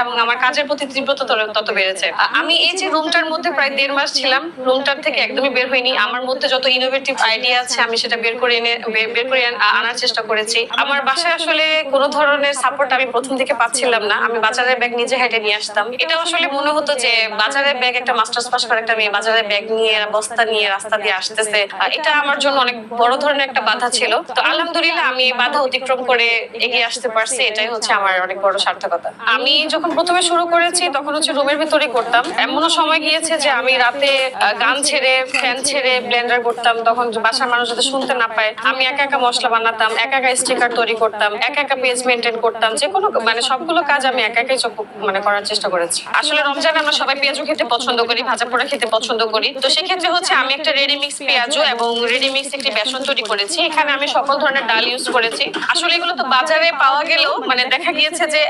এবং আমার কাজের প্রতি তীব্রতা তত বেড়েছে। আমি এই যে রুমটার মধ্যে প্রায় 1.5 মাস ছিলাম, রুমটার থেকে একদমই বের হইনি। আমার মধ্যে যত ইনোভেটিভ আইডিয়া আছে আমি সেটা বের করে আনার চেষ্টা করেছি। আমার বাসায় আসলে কোনো ধরনের সাপোর্ট আমি প্রথম থেকে পাচ্ছিলাম না। আমি বাজারের ব্যাগ নিজে হেঁটে নিয়ে আসতাম। এটা আসলে মনে হতো যে বাজারের ব্যাগ, একটা মাস্টার্স পাস করা একটা মেয়ে বাজারের ব্যাগ নিয়ে বস্তা নিয়ে রাস্তা দিয়ে আসতেছে, এটা আমার জন্য অনেক বড় ধরনের একটা বাধা ছিল। তো আলহামদুলিল্লাহ আমি বাধা অতিক্রম করে এগিয়ে আসতে পারছি, এটাই হচ্ছে আমার অনেক বড় সার্থকতা। আমি যখন প্রথমে শুরু করেছি তখন হচ্ছে রুমের ভিতরেই করতাম। এমনও সময় গিয়েছে যে আমি রাতে গান ছেড়ে, ফ্যান ছেড়ে ব্লেন্ডার করতাম, তখন বাসার মানুষ যাতে শুনতে না পায়। আমি একা একা মশলা বানাতাম, একা একা স্টিকার তৈরি করতাম, একা একা পেজ মেনটেন করতাম। যে কোনো সবগুলো কাজ আমি একা একাই করার চেষ্টা করেছি। আসলে রমজানে আমরা সবাই পেঁয়াজু খেতে পছন্দ করি, ভাজা পোড়া খেতে পছন্দ করি। তো সেক্ষেত্রে হচ্ছে আমি একটা রেডি মিক্স পেঁয়াজু এবং রেডি মিক্স একটি বেসন তৈরি করেছি। এখানে আমি সকল ধরনের ডাল ইউজ করেছি। আসলে এগুলো তো বাজারে পাওয়া গেলেও দেখা গিয়েছে যে